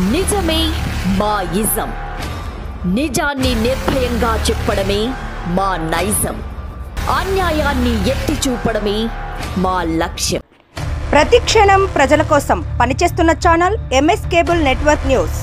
నిజమే మా ఇజం. నిజాన్ని నిర్భయంగా చెప్పడమే మా నైజం. అన్యాయాన్ని ఎత్తి చూపడమే మా లక్ష్యం. ప్రతి క్షణం ప్రజల కోసం పనిచేస్తున్న channel MS cable network news.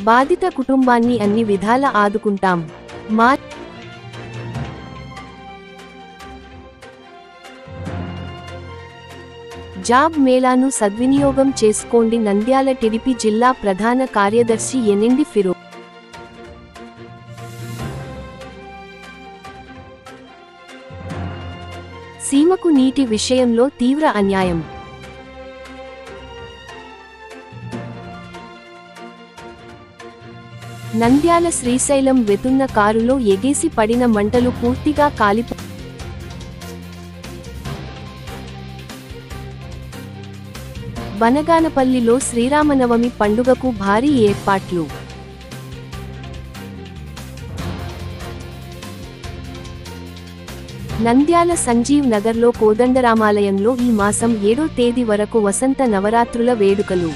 బాధిత కుటుంబాన్ని అన్ని విధాల ఆదుకుంటాం. మా జాబ్ మేళాను సద్వినియోగం చేసుకోండి. నంద్యాల టీడీపీ జిల్లా ప్రధాన కార్యదర్శి ఎనిండి ఫిరో. సీమకు నీటి విషయంలో తీవ్ర అన్యాయం. నంద్యాల శ్రీశైలం వెతున్న కారులో ఎగేసి పడిన మంటలు పూర్తిగా కాలిపో. బనగానపల్లిలో శ్రీరామనవమి పండుగకు భారీ ఏర్పాట్లు. నంద్యాల సంజీవ్ నగర్లో కోదండరామాలయంలో ఈ మాసం 7వ తేదీ వరకు వసంత నవరాత్రుల వేడుకలు.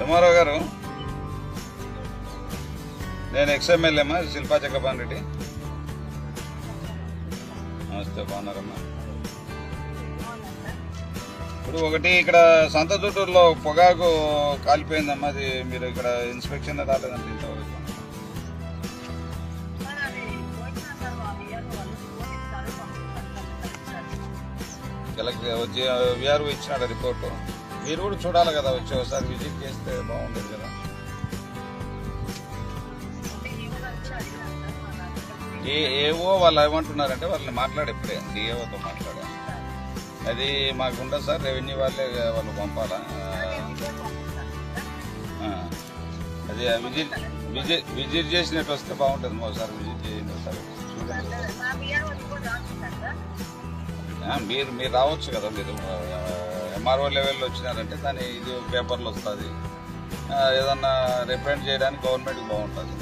రామారావు గారు, నేను ఎక్స్ఎమ్మెల్యేమ్మా శిల్పా చక్రపాణి రెడ్డి. నమస్తే, బాగున్నారమ్మా? ఇప్పుడు ఒకటి ఇక్కడ సంతజుట్టూరులో పొగాకు కాలిపోయిందమ్మా. అది మీరు ఇక్కడ ఇన్స్పెక్షన్ రాలేదండి ఇంతవరకు. వచ్చి విఆర్ఓ ఇచ్చినాడు రిపోర్టు. మీరు కూడా చూడాలి కదా, వచ్చి ఒకసారి విజిట్ చేస్తే బాగుంటుంది కదా. ఏవో వాళ్ళు ఏమంటున్నారంటే వాళ్ళని మాట్లాడే ఇప్పుడే డిఏఓతో మాట్లాడా. అది మాకు ఉండదు సార్, రెవెన్యూ వాళ్ళే వాళ్ళు పంపాలా. అది విజిట్ చేసినట్టు వస్తే బాగుంటుంది. ఒకసారి విజిట్ చేయండి, ఒకసారి చూడండి. మీరు రావచ్చు కదా, మీరు ఎంఆర్ఓ లెవెల్లో వచ్చినారంటే దాని ఇది పేపర్లో వస్తుంది. ఏదన్నా రిప్రజెంట్ చేయడానికి గవర్నమెంట్కి బాగుంటుంది.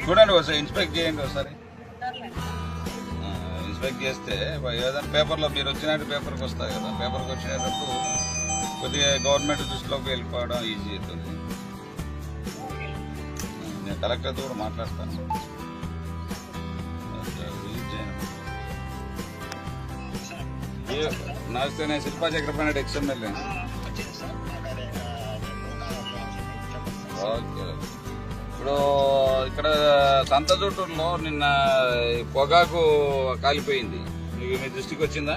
చూడండి ఒకసారి, ఇన్స్పెక్ట్ చేయండి ఒకసారి. ఇన్స్పెక్ట్ చేస్తే ఏదైనా పేపర్లో మీరు వచ్చినట్టు పేపర్కి వస్తాయి కదా, పేపర్కి వచ్చినప్పుడు కొద్దిగా గవర్నమెంట్ దృష్టిలోకి వెళ్ళిపోవడం ఈజీ అవుతుంది. నేను కలెక్టర్తో కూడా మాట్లాడతాను. నమస్తే, నేను శిల్పా చక్రపాణి ఎక్స్ఎమ్మెల్యే. ఓకే, ఇప్పుడు ఇక్కడ సంతజుట్టూరులో నిన్న పొగాకు కాలిపోయింది. మీ దృష్టికి వచ్చిందా?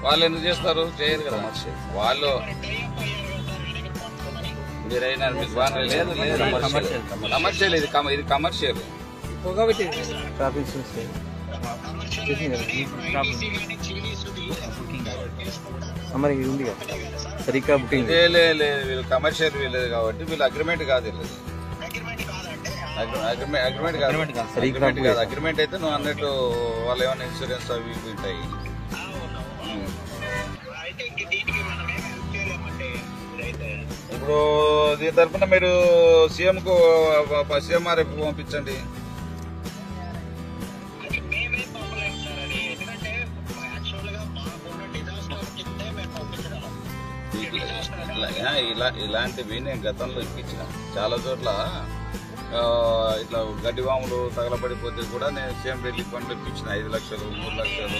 వాళ్ళు ఎందుకు చేస్తారు? చేయరు కదా వాళ్ళు. మీరైనా మీకు బాగా లేదు, కమర్షియల్. ఇది కమర్షియల్. వీళ్ళు కమర్షియల్ వీళ్ళది కాబట్టి వీళ్ళు అగ్రిమెంట్ కాదు. అగ్రిమెంట్ అయితే నువ్వు అన్నట్టు వాళ్ళు ఏమైనా ఇన్సూరెన్స్ అవి ఇవి ఉంటాయి. ఇప్పుడు దీని తరఫున మీరు సీఎంకు సీఎంఆర్ఎఫ్ పంపించండి. ఇలాంటివి నేను గతంలో ఇప్పించిన చాలా చోట్ల. ఇట్లా గడ్డివాములు తగలబడిపోతే కూడా నేను సీఎం రిలీఫ్ ఫండ్ ఇప్పించిన 5 లక్షలు 3 లక్షలు.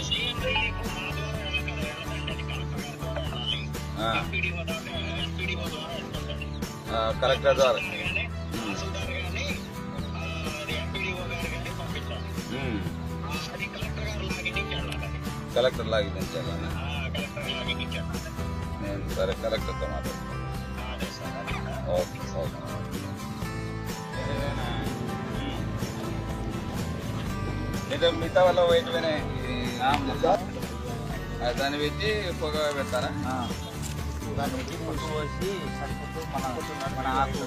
కలెక్టర్ ద్వారా కలెక్టర్ లాగించాలని నేను సరే కలెక్టర్తో మాట్లాడుతాను. Okay okay. మిగతా వల్ల వైట్ దాన్ని పెట్టి పొగ పెడతారా? దాన్ని పెట్టి పొట్టు పోసి సరిపోతూ మన ఆకు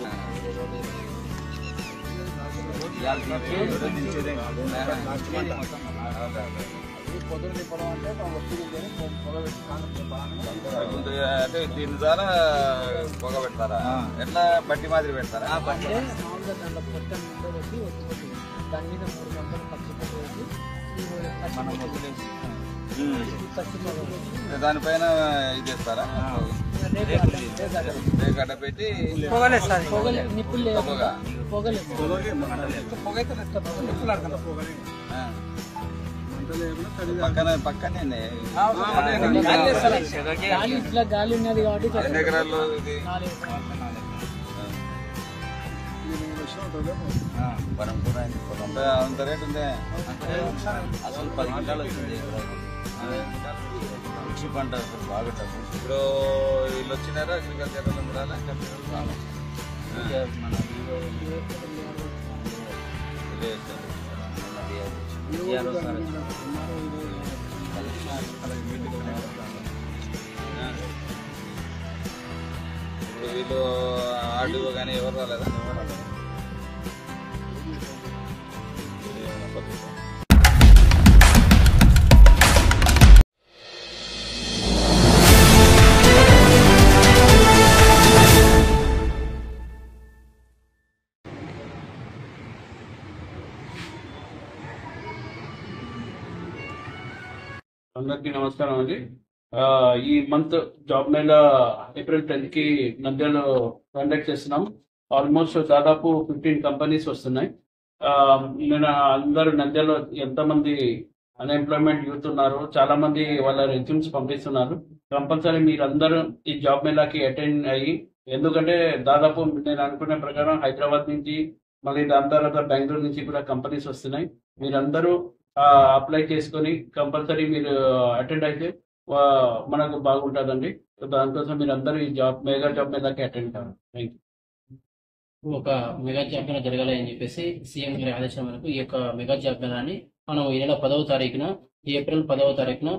అంటే దీని ద్వారా పొగ పెడతారా? ఎట్లా బట్టి మాదిరి పెడతారా? దాని మీద 3 గంటలు పచ్చిపోయి దానిపైన ఇది చేస్తారా? రేగడ్డ పెట్టి పక్కనే గాలి ఉన్నది కాబట్టి ఎన్ని ఎకరాల్లో ఇది? అంత రేట్ ఉందే అసలు 10 క్వింటాలు వచ్చింది. మిర్చి పంట బాగా డబ్బు. ఇప్పుడు వీళ్ళు వచ్చినారా అగ్రికల్చర్ ఇప్పుడు వీళ్ళు ఆర్డీఓ కానీ ఎవరు రాలేదా? అందరికీ నమస్కారం అండి. ఈ month job Mela April 10th కి నంద్యాలలో కండక్ట్ చేస్తున్నాం. ఆల్మోస్ట్ దాదాపు 15 కంపెనీస్ వస్తున్నాయి. నేను అందరూ నంద్యాలలో ఎంతమంది అన్ఎంప్లాయ్మెంట్ యూత్ ఉన్నారు, చాలా మంది వాళ్ళ రెజ్యూమ్స్ పంపిస్తున్నారు. కంపల్సరీ మీరందరూ ఈ జాబ్ మేళాకి అటెండ్ అయ్యి, ఎందుకంటే దాదాపు నేను అనుకునే ప్రకారం హైదరాబాద్ నుంచి మళ్ళీ దాని తర్వాత బెంగళూరు నుంచి కూడా కంపెనీస్ వస్తున్నాయి. మీరందరూ అప్లై చేసుకొని కంపల్సరీ మీరు అటెండ్ అయితే మనకు బాగుంటుందండి. దానికోసం మీరు అందరూ ఈ మెగా జాబ్ మేళాకి అటెండ్ కావాలి. Thank you. ఒక మెగా జాబ్ మేళా జరగాలి అని చెప్పేసి సీఎం గారి ఆదేశం మేరకు ఈ యొక్క మెగా జాబ్ మేళాని మనం ఈ నెల 10వ తారీఖున ఏప్రిల్ 10వ తారీఖున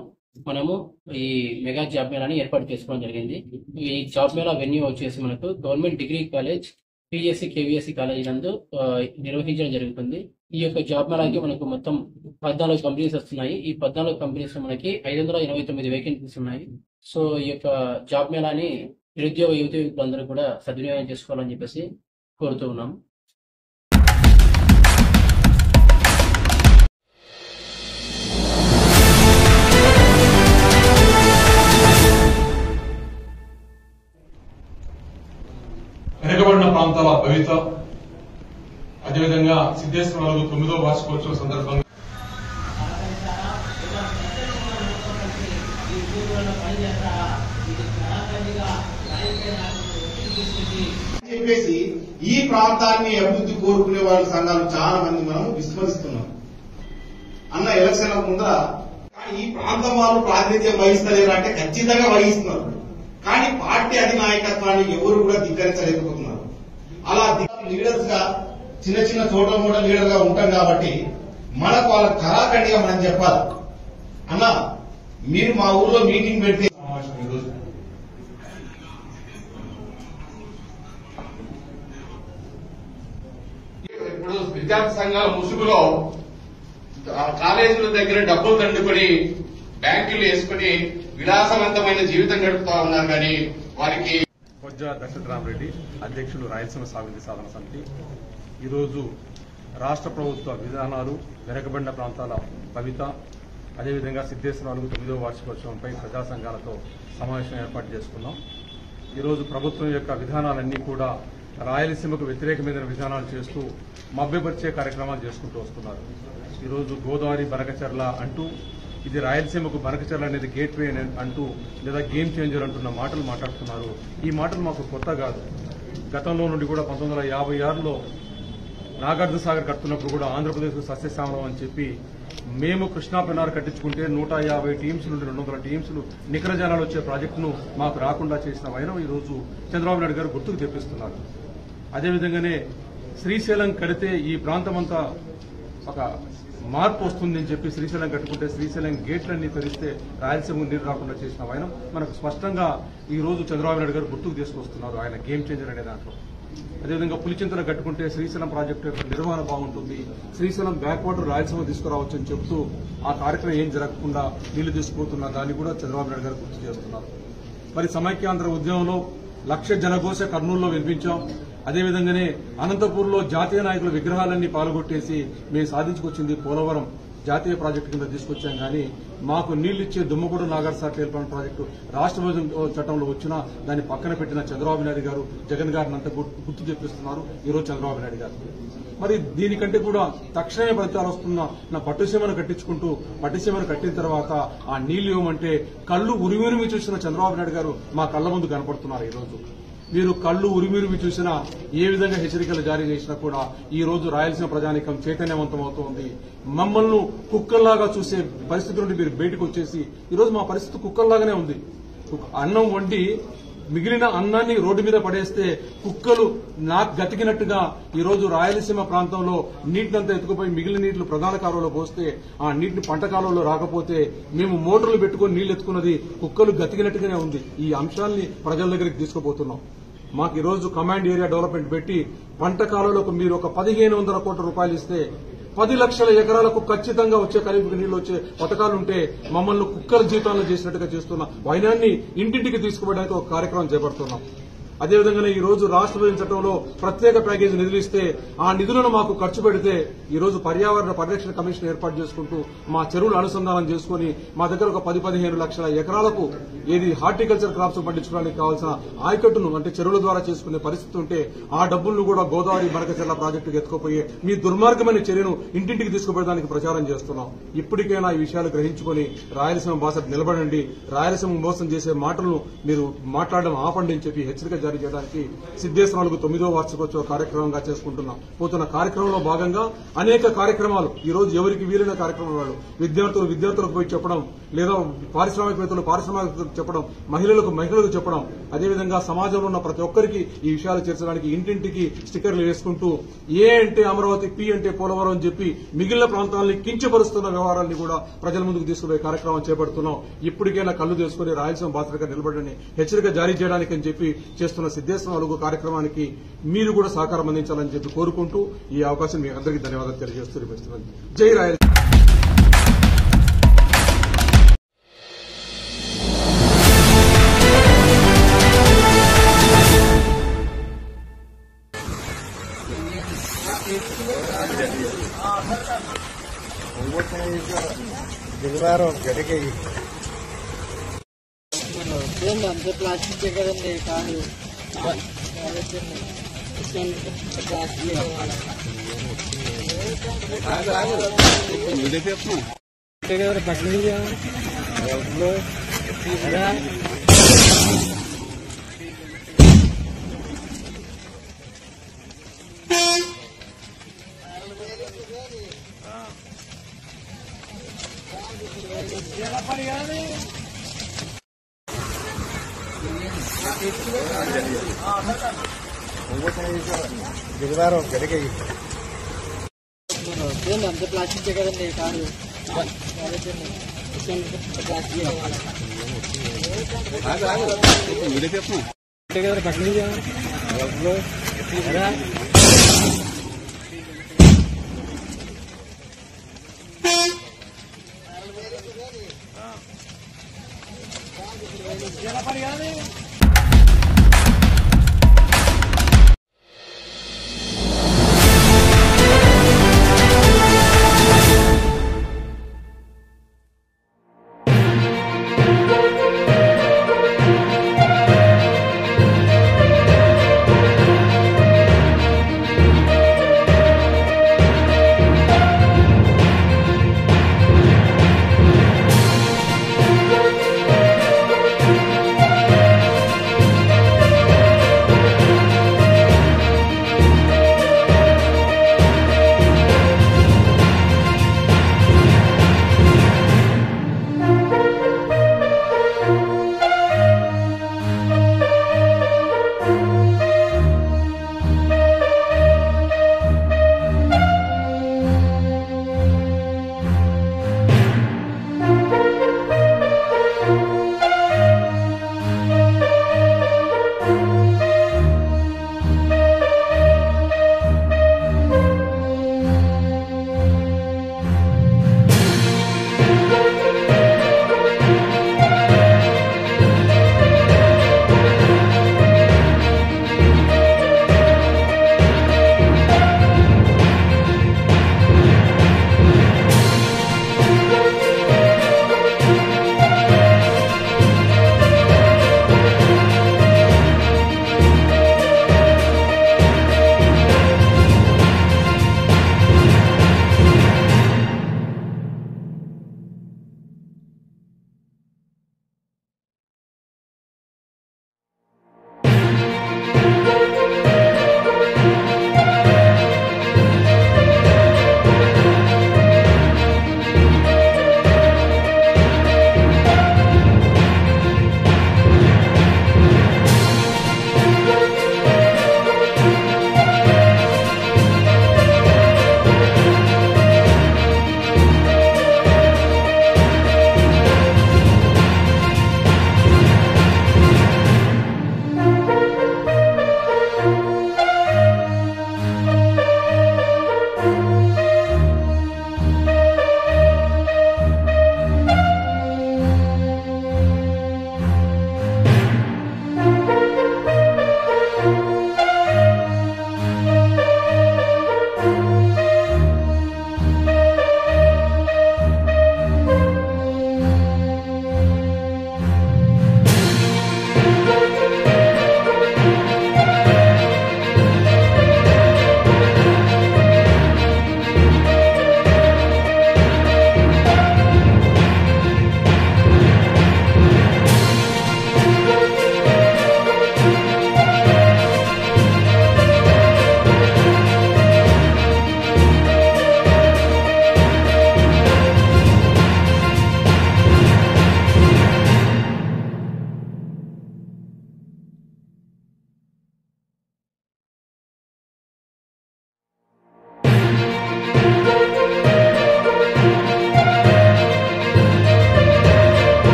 మనము ఈ మెగా జాబ్ మేళాని ఏర్పాటు చేసుకోవడం జరిగింది. ఈ జాబ్ మేళా వెన్యూ వచ్చేసి మనకు government degree college PSC KVSC college నందు నిర్వహించడం జరుగుతుంది. ఈ యొక్క జాబ్ మేళాకి మనకు మొత్తం 14 కంపెనీస్ వస్తున్నాయి. ఈ 14 కంపెనీస్ లో మనకి 529 వేకెన్సీస్ ఉన్నాయి. సో ఈ యొక్క జాబ్ మేళాని నిరుద్యోగ యువకులందరూ కూడా సద్వినియోగం చేసుకోవాలని చెప్పేసి కోరుతూ ఉన్నాం. వెనుకబడిన ప్రాంతాల భవిత, అదేవిధంగా సిద్ధేశ్వరాలు 9వ వార్షికోత్సవం సందర్భంగా చెప్పేసి ఈ ప్రాంతాన్ని అభివృద్ధి కోరుకునే వాళ్ళ సంఘాలు చాలా మంది మనం విస్మరిస్తున్నాం. అన్న ఎలక్షన్ ముందర ఈ ప్రాంతం వాళ్ళు ప్రాతినిధ్యం వహిస్తలేరు అంటే ఖచ్చితంగా వహిస్తున్నారు. కానీ పార్టీ అధినాయకత్వాన్ని ఎవరు కూడా ధిక్కరించలేకపోతున్నారు. అలా లీడర్స్ గా చిన్న చిన్న చోట్ల కూడా లీడర్ గా ఉంటాం కాబట్టి మనకు వాళ్ళ కళాఖండిగా మనం చెప్పాలి. అన్న మీరు మా ఊర్లో మీటింగ్ పెడితే ఇప్పుడు విద్యార్థి సంఘాల ముసుగులో కాలేజీల దగ్గర డబ్బులు దండుకొని బ్యాంకులు వేసుకుని విలాసవంతమైన జీవితం గడుపుతా ఉన్నారు. కానీ వారికి కొజ్జా దశరథరామరెడ్డి, అధ్యక్షులు రాయలసీమ సాగునీటి సాధన సమితి, ఈరోజు రాష్ట్ర ప్రభుత్వ విధానాలు, వెనుకబడిన ప్రాంతాల భవిత, అదేవిధంగా సిద్ధేశ్వరాలు 9వ వార్షికోత్సవంపై ప్రజా సంఘాలతో సమావేశం ఏర్పాటు చేసుకున్నాం. ఈరోజు ప్రభుత్వం యొక్క విధానాలన్నీ కూడా రాయలసీమకు వ్యతిరేకమైన విధానాలు చేస్తూ మభ్యపరిచే కార్యక్రమాలు చేసుకుంటూ వస్తున్నారు. ఈరోజు గోదావరి బనకచర్ల అంటూ ఇది రాయలసీమకు బనకచర్ల అనేది గేట్ వే అంటూ లేదా గేమ్ చేంజర్ అంటున్న మాటలు మాట్లాడుతున్నారు. ఈ మాటలు మాకు కొత్త కాదు. గతంలో నుండి కూడా 1956లో నాగార్జున సాగర్ కడుతున్నప్పుడు కూడా ఆంధ్రప్రదేశ్కు సస్యశ్యామలం అని చెప్పి మేము కృష్ణా పెనార్ కట్టించుకుంటే 150 టీమ్స్ నుండి 200 టీమ్స్లు నికర జనాలు వచ్చే ప్రాజెక్టును మాకు రాకుండా చేసిన వైనం ఈరోజు చంద్రబాబు నాయుడు గారు గుర్తుకు తెప్పిస్తున్నారు. అదేవిధంగానే శ్రీశైలం కడితే ఈ ప్రాంతమంతా ఒక మార్పు వస్తుందని చెప్పి శ్రీశైలం కట్టుకుంటే శ్రీశైలం గేట్లన్నీ తెరిస్తే రాయలసీమకు నీరు రాకుండా చేసిన వైనం మనకు స్పష్టంగా ఈ రోజు చంద్రబాబు నాయుడు గారు గుర్తుకు తీసుకొస్తున్నారు ఆయన గేమ్ చేంజర్ అనే దాంట్లో. అదేవిధంగా పులిచింతలు కట్టుకుంటే శ్రీశైలం ప్రాజెక్టు యొక్క నిర్వహణ బాగుంటుంది, శ్రీశైలం బ్యాక్ వాటర్ రాయలసీమ తీసుకురావచ్చు అని చెబుతూ ఆ కార్యక్రమం ఏం జరగకుండా నీళ్లు తీసుకుపోతున్న దాన్ని కూడా చంద్రబాబు నాయుడు గారు గుర్తు చేస్తున్నారు. మరి సమైక్యాంధ్ర ఉద్యమంలో 1,00,000 జనఘోష కర్నూలులో వినిపించాం. అదేవిధంగానే అనంతపూర్లో జాతీయ నాయకుల విగ్రహాలన్నీ పాల్గొట్టేసి మేము సాధించుకొచ్చింది పోలవరం జాతీయ ప్రాజెక్టు కింద తీసుకొచ్చాం. కానీ మాకు నీళ్లిచ్చే దుమ్మగూడ నాగార్జున ప్రాజెక్టు రాష్ట్ర విభజన చట్టంలో వచ్చినా దాన్ని పక్కన పెట్టిన చంద్రబాబు నాయుడు గారు జగన్ గారిని అంతా గుర్తు తెప్పిస్తున్నారు ఈరోజు చంద్రబాబు నాయుడు గారు. మరి దీనికంటే కూడా తక్షణమే ఫలితాలు వస్తున్న నా పట్టుసీమను కట్టించుకుంటూ పట్టుసీమను కట్టిన తర్వాత ఆ నీళ్లు ఇవ్వమంటే కళ్ళు ఉరిమిరిమి చూసిన చంద్రబాబు నాయుడు గారు మా కళ్ల ముందు కనపడుతున్నారు. ఈరోజు మీరు కళ్ళు ఉరిమిరిమి చూసినా ఏ విధంగా హెచ్చరికలు జారీ చేసినా కూడా ఈ రోజు రాయలసీమ ప్రజానీకం చైతన్యవంతం అవుతోంది. మమ్మల్ని కుక్కల్లాగా చూసే పరిస్థితి నుండి మీరు బయటకు వచ్చేసి ఈరోజు మా పరిస్థితి కుక్కల్లాగానే ఉంది. అన్నం వండి మిగిలిన అన్నాన్ని రోడ్డు మీద పడేస్తే కుక్కలు నాకు గతికినట్టుగా ఈ రోజు రాయలసీమ ప్రాంతంలో నీటినంతా ఎత్తుకుపోయి మిగిలిన నీళ్లు ప్రధాన కాలువలో పోస్తే ఆ నీటిని పంట కాలువలో రాకపోతే మేము మోటార్లు పెట్టుకుని నీళ్లు ఎత్తుకున్నది కుక్కలు గతికినట్టుగానే ఉంది. ఈ అంశాన్ని ప్రజల దగ్గరికి తీసుకుపోతున్నాం. మాకు ఈ రోజు కమాండ్ ఏరియా డెవలప్మెంట్ పెట్టి పంట కాలువలకు మీరు ఒక 1,500 కోట్ల రూపాయలు ఇస్తే 10 లక్షల ఎకరాలకు ఖచ్చితంగా వచ్చే ఖరీఫ్కి నీళ్లు వచ్చే పథకాలుంటే మమ్మల్ని కుక్కల జీవితాలను చేసినట్టుగా చేస్తున్న వైనాన్ని ఇంటింటికి తీసుకుపోవడానికి ఒక కార్యక్రమం చేపడుతున్నాం. అదేవిధంగానే ఈ రోజు రాష్ట్ర విభజన చట్టంలో ప్రత్యేక ప్యాకేజీ నిధులు ఇస్తే ఆ నిధులను మాకు ఖర్చు పెడితే ఈ రోజు పర్యావరణ పరిరక్షణ కమిషన్ ఏర్పాటు చేసుకుంటూ మా చెరువులు అనుసంధానం చేసుకుని మా దగ్గర ఒక 10-15 లక్షల ఎకరాలకు ఏది హార్టికల్చర్ క్రాప్స్ పండించడానికి కావాల్సిన ఆయకట్టును అంటే చెరువుల ద్వారా చేసుకునే పరిస్థితి ఉంటే ఆ డబ్బులను కూడా గోదావరి బనకచెర్ల ప్రాజెక్టుకు ఎత్తుకుపోయి మీ దుర్మార్గమైన చర్యను ఇంటింటికి తీసుకుపోయడానికి ప్రచారం చేస్తున్నాం. ఇప్పటికైనా ఈ విషయాలు గ్రహించుకుని రాయలసీమ భాష నిలబడండి. రాయలసీమ మోసం చేసే మాటలను మీరు మాట్లాడడం ఆపండి అని చెప్పి హెచ్చరిక జారీ చేయడానికి సిద్దేశ్వరాలకు 9వ వార్షికోత్సవ కార్యక్రమంగా చేసుకుంటున్నాం. పోతున్న కార్యక్రమంలో భాగంగా అనేక కార్యక్రమాలు ఈ రోజు ఎవరికి వీలైన కార్యక్రమాలు విద్యార్థులకు పోయి చెప్పడం, లేదా పారిశ్రామికవేత్తలకు చెప్పడం, మహిళలకు చెప్పడం, అదేవిధంగా సమాజంలో ఉన్న ప్రతి ఒక్కరికి ఈ విషయాలు చేర్చడానికి ఇంటింటికి స్టిక్కర్లు వేసుకుంటూ ఏ అంటే అమరావతి, పి అంటే పోలవరం అని చెప్పి మిగిలిన ప్రాంతాలని కించపరుస్తున్న వ్యవహారాన్ని కూడా ప్రజల ముందుకు తీసుకుపోయే కార్యక్రమం చేపడుతున్నాం. ఇప్పటికైనా కళ్లు తెలుసుకుని రాయలసీమ బాధ్యతగా నిలబడని హెచ్చరిక జారీ చేయడానికి అని చెప్పి చేస్తున్న సిద్దేశ్వర అలుగు కార్యక్రమానికి మీరు కూడా సహకారం అందించాలని చెప్పి కోరుకుంటూ ఈ అవకాశం మీ అందరికీ ధన్యవాదాలు తెలియజేస్తూ వినిపిస్తున్నాను. జై రాయలసీమ. అంతే ప్లాస్టిక్ కదండి కాదు అంతే ప్లాస్టిక్ కదండి కాదు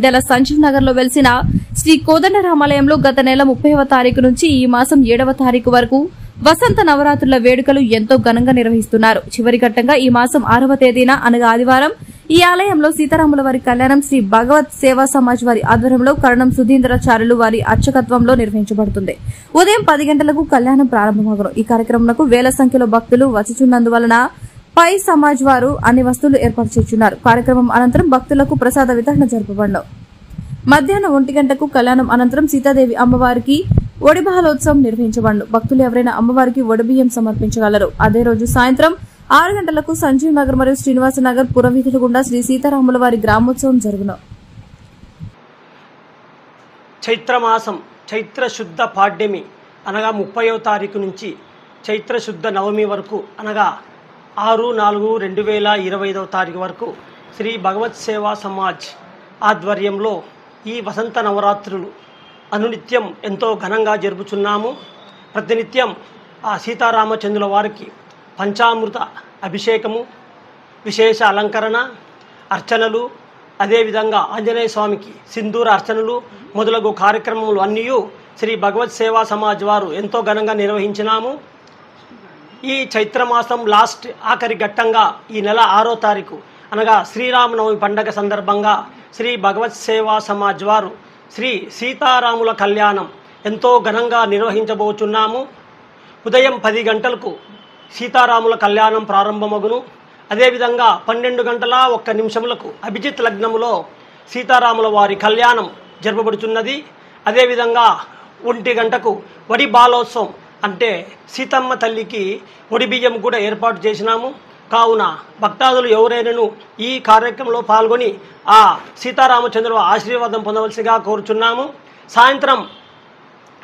నంద్యాల సంజీవ్ నగర్ లో వెలిసిన శ్రీ కోదండరామాలయంలో గత నెల 30వ తారీఖు నుంచి ఈ మాసం 7వ తారీఖు వరకు వసంత నవరాత్రుల వేడుకలు ఎంతో ఘనంగా నిర్వహిస్తున్నారు. చివరి ఘట్టంగా ఈ మాసం 6వ తేదీన అనగా ఆదివారం ఈ ఆలయంలో సీతారాముల వారి కళ్యాణం శ్రీ భగవత్ సేవా సమాజ్ వారి ఆధ్వర్యంలో కరణం సుధీంద్రాచార్యులు వారి అర్చకత్వంలో నిర్వహించబడుతుంది. ఉదయం 10 గంటలకు కళ్యాణం ప్రారంభమగును. ఈ కార్యక్రమంలో వేల సంఖ్యలో భక్తులు వచ్చుచున్నందువలన పై సమాజ్ వారు అన్ని వస్తువులు ఏర్పాటు చేస్తున్నారు. కార్యక్రమం అనంతరం భక్తులకు ప్రసాద వితరణ జరపబడును. మధ్యాహ్నం 1 గంటకు కళ్యాణం అనంతరం సీతాదేవి అమ్మవారికి ఒడిబహాలోత్సవం నిర్వహించబడును. భక్తులు ఎవరైనా అమ్మవారికి ఒడిబియ్యం సమర్పించగలరు. అదే రోజు సాయంత్రం 6 గంటలకు సంజీవ్ నగర్ మరియు శ్రీనివాస నగర్ పురవీధుల గుండా శ్రీ సీతారాముల వారి గ్రామోత్సవం జరుగును. చైత్రమాసం చైత్ర శుద్ధ పాడ్యమి అనగా 30వ తారీఖు నుంచి చైత్ర శుద్ధ నవమి వరకు అనగా 6/4/2025 తారీఖు వరకు శ్రీ భగవత్ సేవా సమాజ్ ఆధ్వర్యంలో ఈ వసంత నవరాత్రులు అనునిత్యం ఎంతో ఘనంగా జరుపుచున్నాము. ప్రతినిత్యం ఆ సీతారామచంద్రుల వారికి పంచామృత అభిషేకము, విశేష అలంకరణ, అర్చనలు, అదేవిధంగా ఆంజనేయ స్వామికి సింధూర అర్చనలు మొదలగు కార్యక్రమములు అన్నీ శ్రీ భగవత్ సేవా సమాజ్ వారు ఎంతో ఘనంగా నిర్వహించినాము. ఈ చైత్రమాసం ఆఖరి ఘట్టంగా ఈ నెల 6వ తారీఖు అనగా శ్రీరామనవమి పండగ సందర్భంగా శ్రీ భగవత్ సేవా సమాజ్ వారు శ్రీ సీతారాముల కళ్యాణం ఎంతో ఘనంగా నిర్వహించబోచున్నాము. ఉదయం 10 గంటలకు సీతారాముల కళ్యాణం ప్రారంభమగును. అదేవిధంగా 12:01 అభిజిత్ లగ్నములో సీతారాముల వారి కళ్యాణం జరపబడుతున్నది. అదేవిధంగా 1 గంటకు వడి బాలోత్సవం అంటే సీతమ్మ తల్లికి ఒడి బియ్యం కూడా ఏర్పాటు చేసినాము. కావున భక్తాదులు ఎవరైనాను ఈ కార్యక్రమంలో పాల్గొని ఆ సీతారామచంద్రుల ఆశీర్వాదం పొందవలసిగా కోరుచున్నాము. సాయంత్రం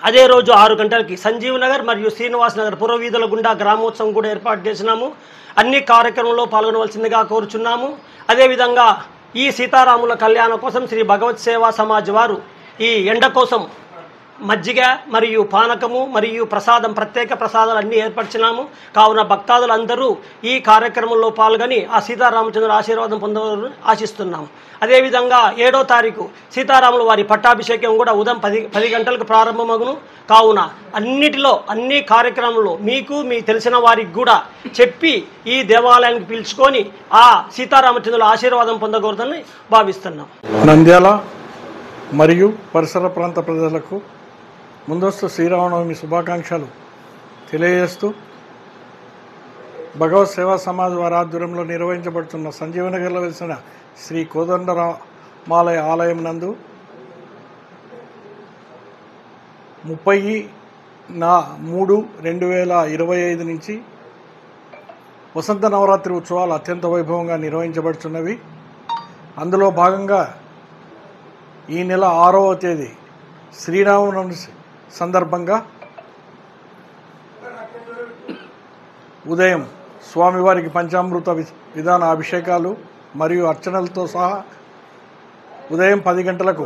అదే రోజు 6 గంటలకి సంజీవ్ నగర్ మరియు శ్రీనివాస్ నగర్ పురవీధుల గుండా గ్రామోత్సవం కూడా ఏర్పాటు చేసినాము. అన్ని కార్యక్రమంలో పాల్గొనవలసిందిగా కోరుచున్నాము. అదేవిధంగా ఈ సీతారాముల కళ్యాణం కోసం శ్రీ భగవత్ సేవా సమాజ్ వారు ఈ ఎండ కోసం మజ్జిగ మరియు పానకము మరియు ప్రసాదం, ప్రత్యేక ప్రసాదాలు అన్నీ ఏర్పరిచినాము. కావున భక్తాదులందరూ ఈ కార్యక్రమంలో పాల్గొని ఆ సీతారామచంద్రుల ఆశీర్వాదం పొందవాలని ఆశిస్తున్నాము. అదేవిధంగా 7వ తారీఖు సీతారాముల వారి పట్టాభిషేకం కూడా ఉదయం 10 గంటలకు ప్రారంభమగును. కావున అన్ని కార్యక్రమంలో మీకు తెలిసిన వారికి కూడా చెప్పి ఈ దేవాలయానికి పిలుచుకొని ఆ సీతారామచంద్రుల ఆశీర్వాదం పొందకూడదని భావిస్తున్నాం. నంద్యాల మరియు పరిసర ప్రాంత ప్రజలకు ముందస్తు శ్రీరామనవమి శుభాకాంక్షలు తెలియజేస్తూ భగవత్ సేవా సమాజ్ వారి ఆధ్వర్యంలో నిర్వహించబడుతున్న సంజీవనగర్లో వెలిసిన శ్రీ కోదండరామాలయ ఆలయం నందు 30/3/2025 నుంచి వసంత నవరాత్రి ఉత్సవాలు అత్యంత వైభవంగా నిర్వహించబడుతున్నవి. అందులో భాగంగా ఈ నెల 6వ తేదీ శ్రీరామనవమి సందర్భంగా ఉదయం స్వామివారికి పంచామృత విధాన అభిషేకాలు మరియు అర్చనలతో సహా ఉదయం 10 గంటలకు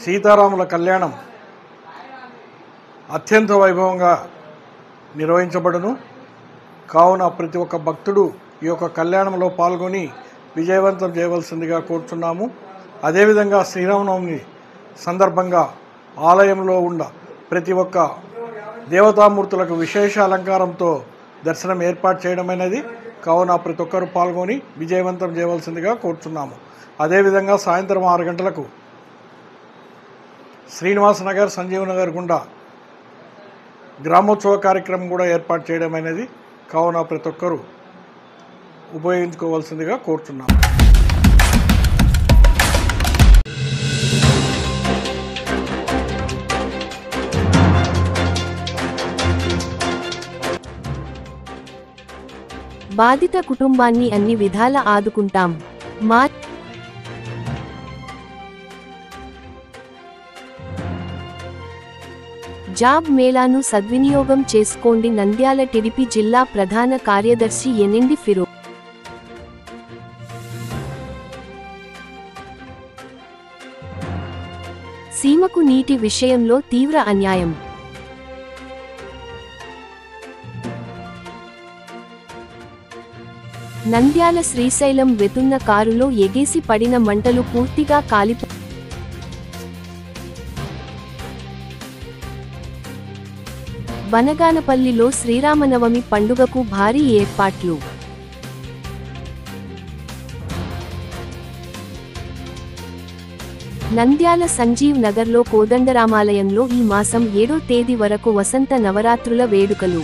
సీతారాముల కళ్యాణం అత్యంత వైభవంగా నిర్వహించబడును. కావున ప్రతి ఒక్క భక్తుడు ఈ యొక్క కళ్యాణంలో పాల్గొని విజయవంతం చేయవలసిందిగా కోరుచున్నాము. అదేవిధంగా శ్రీరామనవమి సందర్భంగా ఆలయంలో ఉన్న ప్రతి ఒక్క దేవతామూర్తులకు విశేష అలంకారంతో దర్శనం ఏర్పాటు చేయడం అనేది. కావున ప్రతి ఒక్కరు పాల్గొని విజయవంతం చేయవలసిందిగా కోరుచున్నాము. అదేవిధంగా సాయంత్రం 6 గంటలకు శ్రీనివాస నగర్, సంజీవ్ నగర్ గుండా గ్రామోత్సవ కార్యక్రమం కూడా ఏర్పాటు చేయడం అనేది. కావున ప్రతి ఒక్కరూ ఉపయోగించుకోవాల్సిందిగా కోరుచున్నాము. బాధిత కుటుంబాన్ని అన్ని విధాల ఆదుకుంటాం. మా జాబ్ మేళాను సద్వినియోగం చేసుకోండి. నంద్యాల టీడీపీ జిల్లా ప్రధాన కార్యదర్శి ఎనిండి ఫిరో. సీమకు నీటి విషయంలో తీవ్ర అన్యాయం. నంద్యాల శ్రీశైలం వెతున్న కారులో ఎగేసి పడిన మంటలు పూర్తిగా కాలిపో బనగానపల్లిలో శ్రీరామనవమి పండుగకు భారీ ఏర్పాట్లు. నంద్యాల సంజీవ్ నగర్లో కోదండరామాలయంలో ఈ మాసం 7వ తేదీ వరకు వసంత నవరాత్రుల వేడుకలు.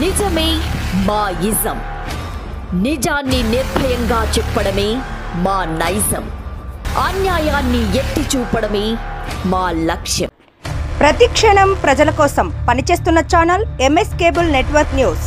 నిజమే మా ఇజం. నిజాన్ని నిర్భయంగా చెప్పడమే మా నైజం. అన్యాయాన్ని ఎత్తి చూపడమే మా లక్ష్యం. ప్రతి క్షణం ప్రజల కోసం పనిచేస్తున్న channel MS cable network news.